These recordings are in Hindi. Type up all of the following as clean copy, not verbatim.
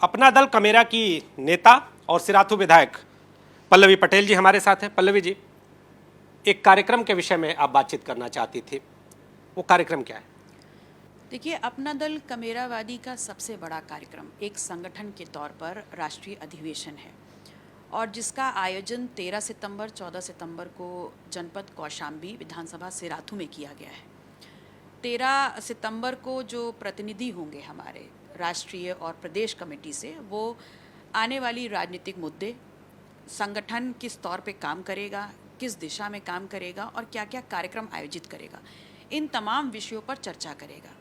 अपना दल कमेरा की नेता और सिराथू विधायक पल्लवी पटेल जी हमारे साथ हैं। पल्लवी जी, एक कार्यक्रम के विषय में आप बातचीत करना चाहती थी, वो कार्यक्रम क्या है? देखिए, अपना दल कमेरावादी का सबसे बड़ा कार्यक्रम एक संगठन के तौर पर राष्ट्रीय अधिवेशन है और जिसका आयोजन 13 सितंबर 14 सितंबर को जनपद कौशाम्बी विधानसभा सिराथू में किया गया है। 13 सितंबर को जो प्रतिनिधि होंगे हमारे राष्ट्रीय और प्रदेश कमेटी से, वो आने वाली राजनीतिक मुद्दे, संगठन किस तौर पे काम करेगा, किस दिशा में काम करेगा और क्या क्या कार्यक्रम आयोजित करेगा, इन तमाम विषयों पर चर्चा करेगा।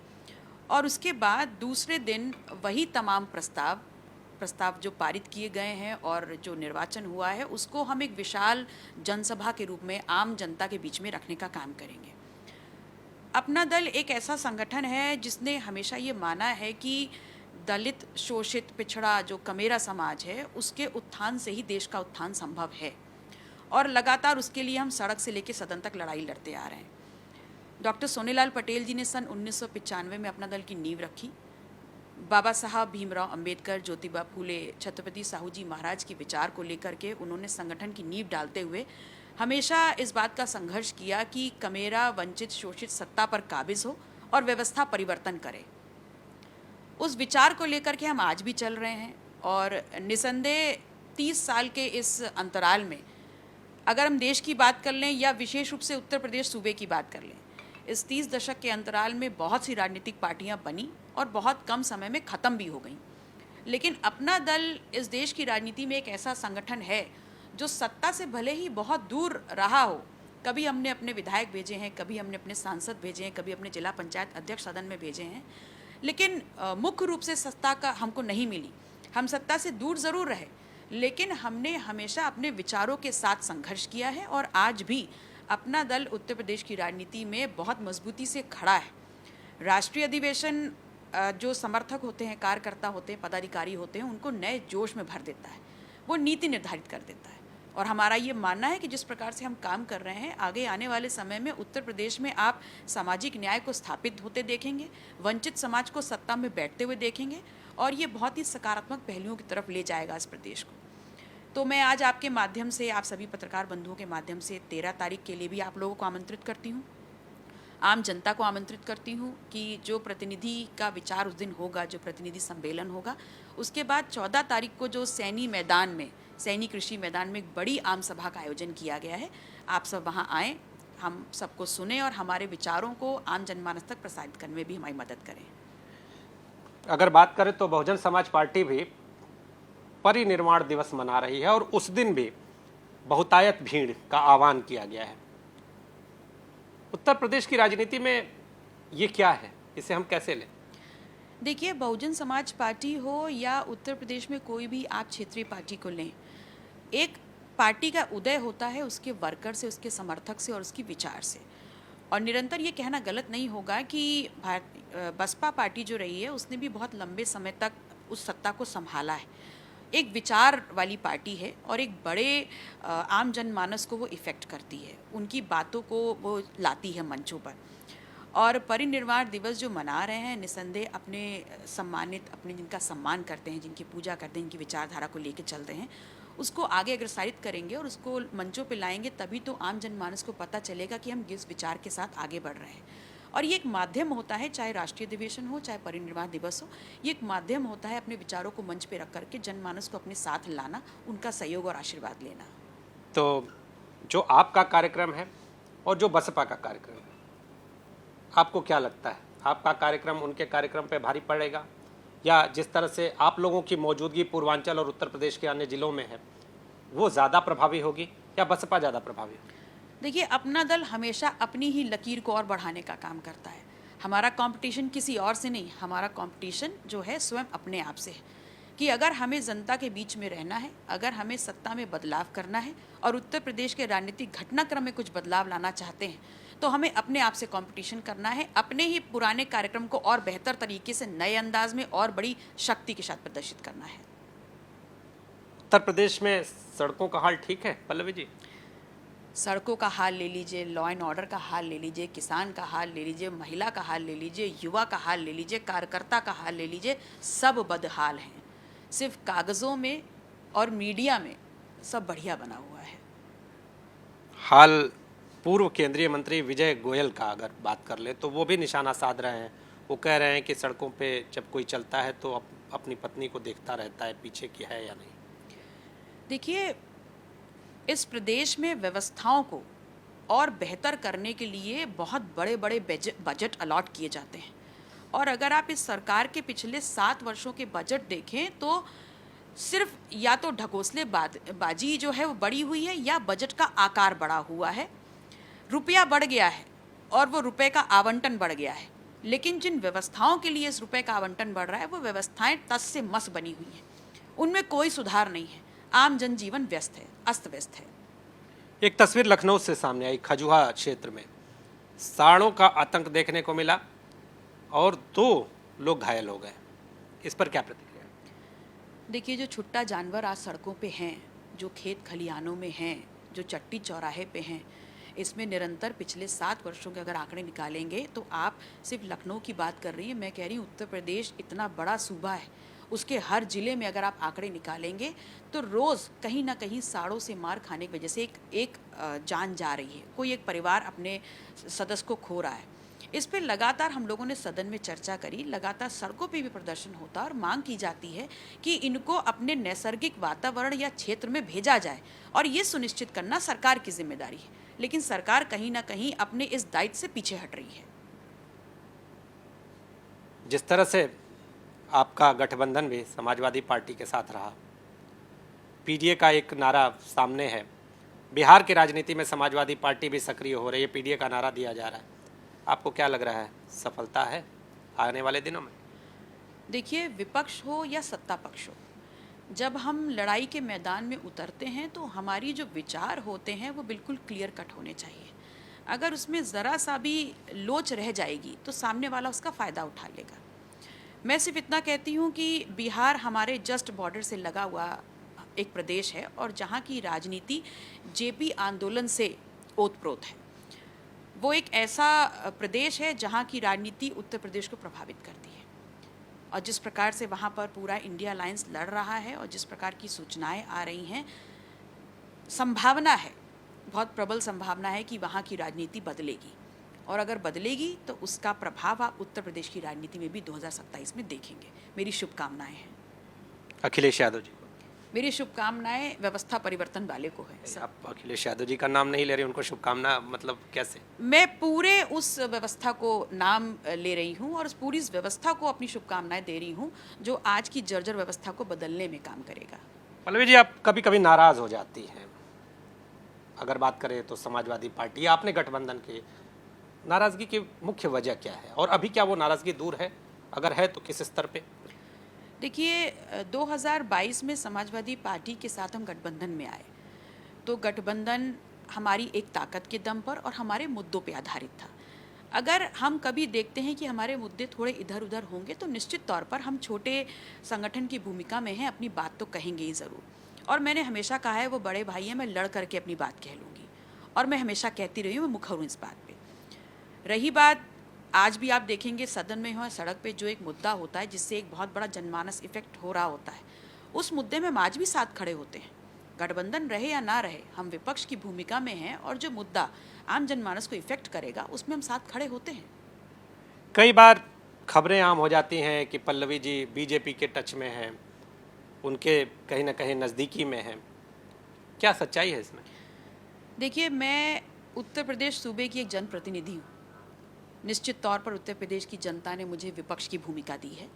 और उसके बाद दूसरे दिन वही तमाम प्रस्ताव जो पारित किए गए हैं और जो निर्वाचन हुआ है, उसको हम एक विशाल जनसभा के रूप में आम जनता के बीच में रखने का काम करेंगे। अपना दल एक ऐसा संगठन है जिसने हमेशा ये माना है कि दलित, शोषित, पिछड़ा जो कमेरा समाज है, उसके उत्थान से ही देश का उत्थान संभव है और लगातार उसके लिए हम सड़क से लेकर सदन तक लड़ाई लड़ते आ रहे हैं। डॉक्टर सोनेलाल पटेल जी ने सन 1995 में अपना दल की नींव रखी। बाबा साहब भीमराव अंबेडकर, ज्योतिबा फूले, छत्रपति साहू जी महाराज के विचार को लेकर के उन्होंने संगठन की नींव डालते हुए हमेशा इस बात का संघर्ष किया कि कमेरा, वंचित, शोषित सत्ता पर काबिज हो और व्यवस्था परिवर्तन करे। उस विचार को लेकर के हम आज भी चल रहे हैं और निसंदेह 30 साल के इस अंतराल में अगर हम देश की बात कर लें या विशेष रूप से उत्तर प्रदेश सूबे की बात कर लें, इस 30 दशक के अंतराल में बहुत सी राजनीतिक पार्टियां बनी और बहुत कम समय में ख़त्म भी हो गईं। लेकिन अपना दल इस देश की राजनीति में एक ऐसा संगठन है जो सत्ता से भले ही बहुत दूर रहा हो, कभी हमने अपने विधायक भेजे हैं, कभी हमने अपने सांसद भेजे हैं, कभी अपने जिला पंचायत अध्यक्ष सदन में भेजे हैं, लेकिन मुख्य रूप से सत्ता का हमको नहीं मिली। हम सत्ता से दूर ज़रूर रहे, लेकिन हमने हमेशा अपने विचारों के साथ संघर्ष किया है और आज भी अपना दल उत्तर प्रदेश की राजनीति में बहुत मजबूती से खड़ा है। राष्ट्रीय अधिवेशन जो समर्थक होते हैं, कार्यकर्ता होते हैं, पदाधिकारी होते हैं, उनको नए जोश में भर देता है, वो नीति निर्धारित कर देता है। और हमारा ये मानना है कि जिस प्रकार से हम काम कर रहे हैं, आगे आने वाले समय में उत्तर प्रदेश में आप सामाजिक न्याय को स्थापित होते देखेंगे, वंचित समाज को सत्ता में बैठते हुए देखेंगे और ये बहुत ही सकारात्मक पहलुओं की तरफ ले जाएगा इस प्रदेश को। तो मैं आज आपके माध्यम से, आप सभी पत्रकार बंधुओं के माध्यम से 13 तारीख के लिए भी आप लोगों को आमंत्रित करती हूँ, आम जनता को आमंत्रित करती हूँ कि जो प्रतिनिधि का विचार उस दिन होगा, जो प्रतिनिधि सम्मेलन होगा, उसके बाद 14 तारीख को जो सैनी कृषि मैदान में एक बड़ी आम सभा का आयोजन किया गया है, आप सब वहाँ आएँ, हम सबको सुने और हमारे विचारों को आम जनमानस तक प्रसारित करने में भी हमारी मदद करें। अगर बात करें तो बहुजन समाज पार्टी भी परिनिर्वाण दिवस मना रही है और उस दिन भी बहुतायत भीड़ का आह्वान किया गया है। उत्तर प्रदेश की राजनीति में ये क्या है, इसे हम कैसे लें? देखिए, बहुजन समाज पार्टी हो या उत्तर प्रदेश में कोई भी आप क्षेत्रीय पार्टी को लें, एक पार्टी का उदय होता है उसके वर्कर से, उसके समर्थक से और उसकी विचार से। और निरंतर ये कहना गलत नहीं होगा कि बसपा पार्टी जो रही है, उसने भी बहुत लंबे समय तक उस सत्ता को संभाला है। एक विचार वाली पार्टी है और एक बड़े आम जनमानस को वो इफ़ेक्ट करती है, उनकी बातों को वो लाती है मंचों पर। और परिनिर्वाण दिवस जो मना रहे हैं, निसंदेह अपने सम्मानित, अपने जिनका सम्मान करते हैं, जिनकी पूजा करते हैं, जिनकी विचारधारा को लेकर चलते हैं, उसको आगे अग्रसारित करेंगे और उसको मंचों पे लाएंगे, तभी तो आम जनमानस को पता चलेगा कि हम किस विचार के साथ आगे बढ़ रहे हैं। और ये एक माध्यम होता है, चाहे राष्ट्रीय अधिवेशन हो, चाहे परिनिर्वाण दिवस हो, ये एक माध्यम होता है अपने विचारों को मंच पे रख करके जनमानस को अपने साथ लाना, उनका सहयोग और आशीर्वाद लेना। तो जो आपका कार्यक्रम है और जो बसपा का कार्यक्रम है, आपको क्या लगता है, आपका कार्यक्रम उनके कार्यक्रम पे भारी पड़ेगा, या जिस तरह से आप लोगों की मौजूदगी पूर्वांचल और उत्तर प्रदेश के अन्य जिलों में है, वो ज़्यादा प्रभावी होगी या बसपा ज़्यादा प्रभावी होगी? देखिए, अपना दल हमेशा अपनी ही लकीर को और बढ़ाने का काम करता है। हमारा कंपटीशन किसी और से नहीं, हमारा कंपटीशन जो है स्वयं अपने आप से है कि अगर हमें जनता के बीच में रहना है, अगर हमें सत्ता में बदलाव करना है और उत्तर प्रदेश के राजनीतिक घटनाक्रम में कुछ बदलाव लाना चाहते हैं, तो हमें अपने आप से कंपटीशन करना है, अपने ही पुराने कार्यक्रम को और बेहतर तरीके से, नए अंदाज में और बड़ी शक्ति के साथ प्रदर्शित करना है। उत्तर प्रदेश में सड़कों का हाल ठीक है पल्लवी जी? सड़कों का हाल ले लीजिए, लॉ एंड ऑर्डर का हाल ले लीजिए, किसान का हाल ले लीजिए, महिला का हाल ले लीजिए, युवा का हाल ले लीजिए, कार्यकर्ता का हाल ले लीजिए, सब बदहाल हैं। सिर्फ कागज़ों में और मीडिया में सब बढ़िया बना हुआ है। हाल पूर्व केंद्रीय मंत्री विजय गोयल का अगर बात कर ले तो वो भी निशाना साध रहे हैं। वो कह रहे हैं कि सड़कों पे जब कोई चलता है तो अपनी पत्नी को देखता रहता है पीछे की है या नहीं। देखिए, इस प्रदेश में व्यवस्थाओं को और बेहतर करने के लिए बहुत बड़े बड़े बजट अलॉट किए जाते हैं, और अगर आप इस सरकार के पिछले 7 वर्षों के बजट देखें तो सिर्फ या तो ढकोसले बाजी जो है वो बढ़ी हुई है, या बजट का आकार बढ़ा हुआ है। रुपया बढ़ गया है और वो रुपए का आवंटन बढ़ गया है, लेकिन जिन व्यवस्थाओं के लिए इस रुपए का आवंटन बढ़ रहा है वो व्यवस्थाएं तस से मस बनी हुई हैं, उनमें कोई सुधार नहीं है। आम जनजीवन व्यस्त है, अस्त व्यस्त है। एक तस्वीर लखनऊ से सामने आई, खजुहा क्षेत्र में सांडों का आतंक देखने को मिला और 2 लोग घायल हो गए। इस पर क्या प्रतिक्रिया? देखिए, जो छुट्टा जानवर आज सड़कों पे हैं, जो खेत खलिहानों में हैं, जो चट्टी चौराहे पे हैं, इसमें निरंतर पिछले 7 वर्षों के अगर आंकड़े निकालेंगे तो आप सिर्फ लखनऊ की बात कर रही हैं, मैं कह रही हूँ उत्तर प्रदेश इतना बड़ा सूबा है, उसके हर ज़िले में अगर आप आंकड़े निकालेंगे तो रोज़ कहीं ना कहीं सांडों से मार खाने की वजह से एक जान जा रही है, कोई एक परिवार अपने सदस्य को खो रहा है। इस पर लगातार हम लोगों ने सदन में चर्चा करी, लगातार सड़कों पे भी प्रदर्शन होता और मांग की जाती है कि इनको अपने नैसर्गिक वातावरण या क्षेत्र में भेजा जाए, और ये सुनिश्चित करना सरकार की जिम्मेदारी है। लेकिन सरकार कहीं ना कहीं अपने इस दायित्व से पीछे हट रही है। जिस तरह से आपका गठबंधन भी समाजवादी पार्टी के साथ रहा, पीडीए का एक नारा सामने है, बिहार की राजनीति में समाजवादी पार्टी भी सक्रिय हो रही है, पीडीए का नारा दिया जा रहा है, आपको क्या लग रहा है, सफलता है आने वाले दिनों में? देखिए, विपक्ष हो या सत्ता पक्ष हो, जब हम लड़ाई के मैदान में उतरते हैं तो हमारी जो विचार होते हैं वो बिल्कुल क्लियर कट होने चाहिए। अगर उसमें ज़रा सा भी लोच रह जाएगी तो सामने वाला उसका फ़ायदा उठा लेगा। मैं सिर्फ इतना कहती हूँ कि बिहार हमारे जस्ट बॉर्डर से लगा हुआ एक प्रदेश है, और जहाँ की राजनीति जेपी आंदोलन से ओतप्रोत है। वो एक ऐसा प्रदेश है जहाँ की राजनीति उत्तर प्रदेश को प्रभावित करती है, और जिस प्रकार से वहाँ पर पूरा इंडिया अलायंस लड़ रहा है और जिस प्रकार की सूचनाएं आ रही हैं, संभावना है, बहुत प्रबल संभावना है कि वहाँ की राजनीति बदलेगी, और अगर बदलेगी तो उसका प्रभाव आप उत्तर प्रदेश की राजनीति में भी 2027 में देखेंगे। मेरी शुभकामनाएं हैं अखिलेश यादव जी को। मेरी शुभकामनाएं व्यवस्था परिवर्तन वाले को है। आप अखिलेश यादव जी का नाम नहीं ले रहे, उनको शुभकामना मतलब कैसे? मैं पूरे उस व्यवस्था को नाम ले रही हूँ और उस पूरी इस व्यवस्था को अपनी शुभकामनाएं दे रही हूँ जो आज की जर्जर व्यवस्था को बदलने में काम करेगा। पल्लवी जी, आप कभी कभी नाराज हो जाती हैं, अगर बात करें तो समाजवादी पार्टी, आपने गठबंधन की नाराजगी की मुख्य वजह क्या है, और अभी क्या वो नाराजगी दूर है, अगर है तो किस स्तर पे? देखिए, 2022 में समाजवादी पार्टी के साथ हम गठबंधन में आए, तो गठबंधन हमारी एक ताकत के दम पर और हमारे मुद्दों पे आधारित था। अगर हम कभी देखते हैं कि हमारे मुद्दे थोड़े इधर उधर होंगे तो निश्चित तौर पर हम छोटे संगठन की भूमिका में हैं, अपनी बात तो कहेंगे ही ज़रूर। और मैंने हमेशा कहा है वो बड़े भाई हैं, मैं लड़ करके अपनी बात कह लूँगी, और मैं हमेशा कहती रही हूँ, मैं मुखर हूँ इस बात पे। रही बात, आज भी आप देखेंगे सदन में हो, सड़क पे जो एक मुद्दा होता है जिससे एक बहुत बड़ा जनमानस इफेक्ट हो रहा होता है, उस मुद्दे में हम आज भी साथ खड़े होते हैं। गठबंधन रहे या ना रहे, हम विपक्ष की भूमिका में हैं, और जो मुद्दा आम जनमानस को इफेक्ट करेगा उसमें हम साथ खड़े होते हैं। कई बार खबरें आम हो जाती हैं कि पल्लवी जी बीजेपी के टच में हैं, उनके कहीं ना कहीं नज़दीकी में हैं, क्या सच्चाई है इसमें? देखिए, मैं उत्तर प्रदेश सूबे की एक जनप्रतिनिधि हूँ। निश्चित तौर पर उत्तर प्रदेश की जनता ने मुझे विपक्ष की भूमिका दी है,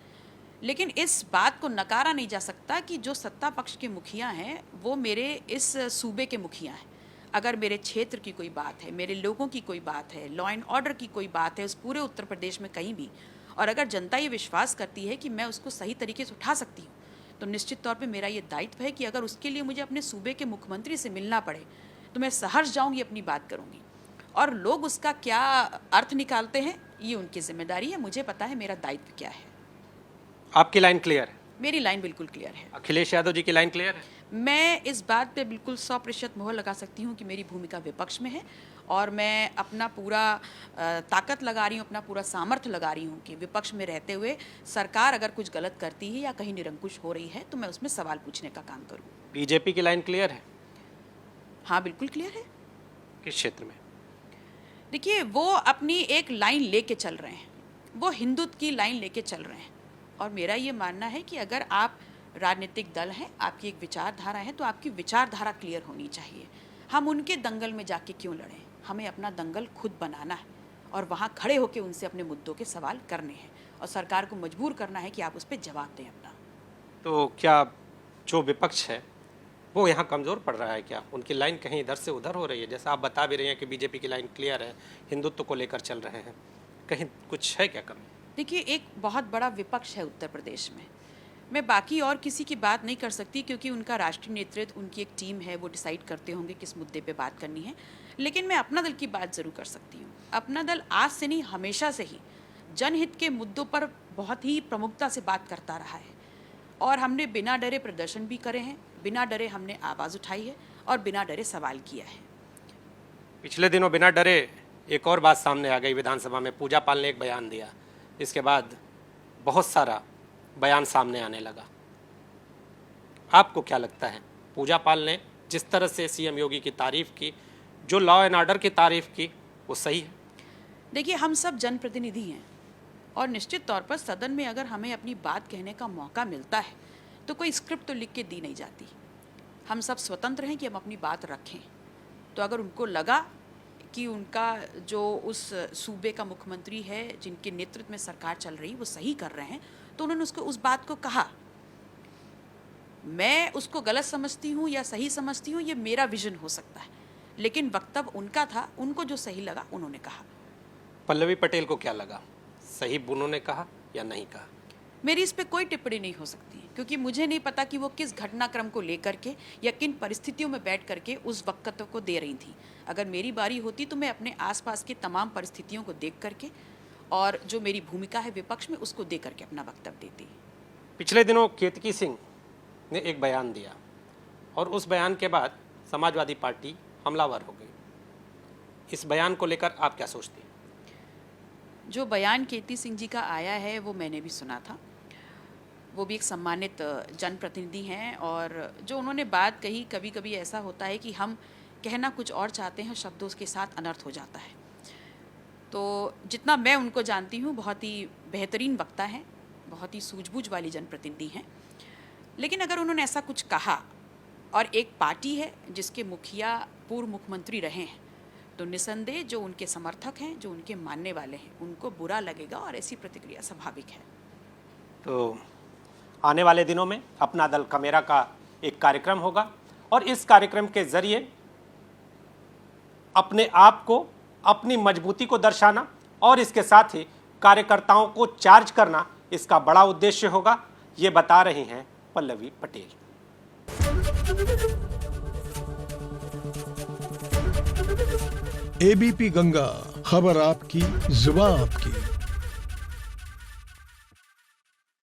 लेकिन इस बात को नकारा नहीं जा सकता कि जो सत्ता पक्ष के मुखिया हैं वो मेरे इस सूबे के मुखिया हैं। अगर मेरे क्षेत्र की कोई बात है, मेरे लोगों की कोई बात है, लॉ एंड ऑर्डर की कोई बात है उस पूरे उत्तर प्रदेश में कहीं भी, और अगर जनता ये विश्वास करती है कि मैं उसको सही तरीके से उठा सकती हूँ, तो निश्चित तौर पे मेरा ये दायित्व है कि अगर उसके लिए मुझे अपने सूबे के मुख्यमंत्री से मिलना पड़े तो मैं सहर्ष जाऊँगी, अपनी बात करूँगी। और लोग उसका क्या अर्थ निकालते हैं ये उनकी जिम्मेदारी है, मुझे पता है मेरा दायित्व क्या है। आपकी लाइन क्लियर है? मेरी लाइन बिल्कुल क्लियर है। अखिलेश यादव जी की लाइन क्लियर है? मैं इस बात पे बिल्कुल 100% मोहर लगा सकती हूँ कि मेरी भूमिका विपक्ष में है और मैं अपना पूरा ताकत लगा रही हूँ, अपना पूरा सामर्थ्य लगा रही हूँ कि विपक्ष में रहते हुए सरकार अगर कुछ गलत करती है या कहीं निरंकुश हो रही है तो मैं उसमें सवाल पूछने का काम करूँ। बीजेपी की लाइन क्लियर है? हाँ, बिल्कुल क्लियर है। किस क्षेत्र में? देखिए, वो अपनी एक लाइन लेके चल रहे हैं, वो हिंदुत्व की लाइन लेके चल रहे हैं और मेरा ये मानना है कि अगर आप राजनीतिक दल हैं, आपकी एक विचारधारा है, तो आपकी विचारधारा क्लियर होनी चाहिए। हम उनके दंगल में जाके क्यों लड़ें? हमें अपना दंगल खुद बनाना है और वहाँ खड़े होकर उनसे अपने मुद्दों के सवाल करने हैं और सरकार को मजबूर करना है कि आप उस पर जवाब दें अपना। तो क्या जो विपक्ष है वो यहाँ कमज़ोर पड़ रहा है क्या? उनकी लाइन कहीं इधर से उधर हो रही है? जैसा आप बता भी रहे हैं कि बीजेपी की लाइन क्लियर है, हिंदुत्व को लेकर चल रहे हैं, कहीं कुछ है क्या कमी? देखिए, एक बहुत बड़ा विपक्ष है उत्तर प्रदेश में। मैं बाकी और किसी की बात नहीं कर सकती क्योंकि उनका राष्ट्रीय नेतृत्व, उनकी एक टीम है, वो डिसाइड करते होंगे किस मुद्दे पे बात करनी है। लेकिन मैं अपना दल की बात ज़रूर कर सकती हूँ। अपना दल आज से नहीं, हमेशा से ही जनहित के मुद्दों पर बहुत ही प्रमुखता से बात करता रहा है और हमने बिना डरे प्रदर्शन भी करे हैं, बिना डरे हमने आवाज़ उठाई है और बिना डरे सवाल किया है। पिछले दिनों बिना डरे एक और बात सामने आ गई विधानसभा में, पूजा पाल ने एक बयान दिया, इसके बाद बहुत सारा बयान सामने आने लगा। आपको क्या लगता है, पूजा पाल ने जिस तरह से सीएम योगी की तारीफ की, जो लॉ एंड ऑर्डर की तारीफ की, वो सही है? देखिए, हम सब जनप्रतिनिधि हैं और निश्चित तौर पर सदन में अगर हमें अपनी बात कहने का मौका मिलता है तो कोई स्क्रिप्ट तो लिख के दी नहीं जाती। हम सब स्वतंत्र हैं कि हम अपनी बात रखें। तो अगर उनको लगा कि उनका जो उस सूबे का मुख्यमंत्री है, जिनके नेतृत्व में सरकार चल रही, वो सही कर रहे हैं, तो उन्होंने उसको उस बात को कहा। मैं उसको गलत समझती हूँ या सही समझती हूँ, ये मेरा विजन हो सकता है, लेकिन वक्तव्य उनका था, उनको जो सही लगा उन्होंने कहा। पल्लवी पटेल को क्या लगा, सही उन्होंने कहा या नहीं कहा? मेरी इस पे कोई टिप्पणी नहीं हो सकती क्योंकि मुझे नहीं पता कि वो किस घटनाक्रम को लेकर के या किन परिस्थितियों में बैठ करके उस वक्तव्य को दे रही थी। अगर मेरी बारी होती तो मैं अपने आसपास की तमाम परिस्थितियों को देख करके और जो मेरी भूमिका है विपक्ष में, उसको दे करके अपना वक्तव्य देती। पिछले दिनों केतकी सिंह ने एक बयान दिया और उस बयान के बाद समाजवादी पार्टी हमलावर हो गई। इस बयान को लेकर आप क्या सोचती हैं? जो बयान केतकी सिंह जी का आया है वो मैंने भी सुना था। वो भी एक सम्मानित जनप्रतिनिधि हैं और जो उन्होंने बात कही, कभी कभी ऐसा होता है कि हम कहना कुछ और चाहते हैं, शब्दों के साथ अनर्थ हो जाता है। तो जितना मैं उनको जानती हूँ, बहुत ही बेहतरीन वक्ता हैं, बहुत ही सूझबूझ वाली जनप्रतिनिधि हैं। लेकिन अगर उन्होंने ऐसा कुछ कहा और एक पार्टी है जिसके मुखिया पूर्व मुख्यमंत्री रहे हैं, तो निसंदेह जो उनके समर्थक हैं, जो उनके मानने वाले हैं, उनको बुरा लगेगा और ऐसी प्रतिक्रिया स्वाभाविक है। तो आने वाले दिनों में अपना दल कमेरा का एक कार्यक्रम होगा और इस कार्यक्रम के जरिए अपने आप को, अपनी मजबूती को दर्शाना और इसके साथ ही कार्यकर्ताओं को चार्ज करना, इसका बड़ा उद्देश्य होगा, ये बता रही हैं पल्लवी पटेल। एबीपी गंगा, खबर आपकी, जुबान आपकी।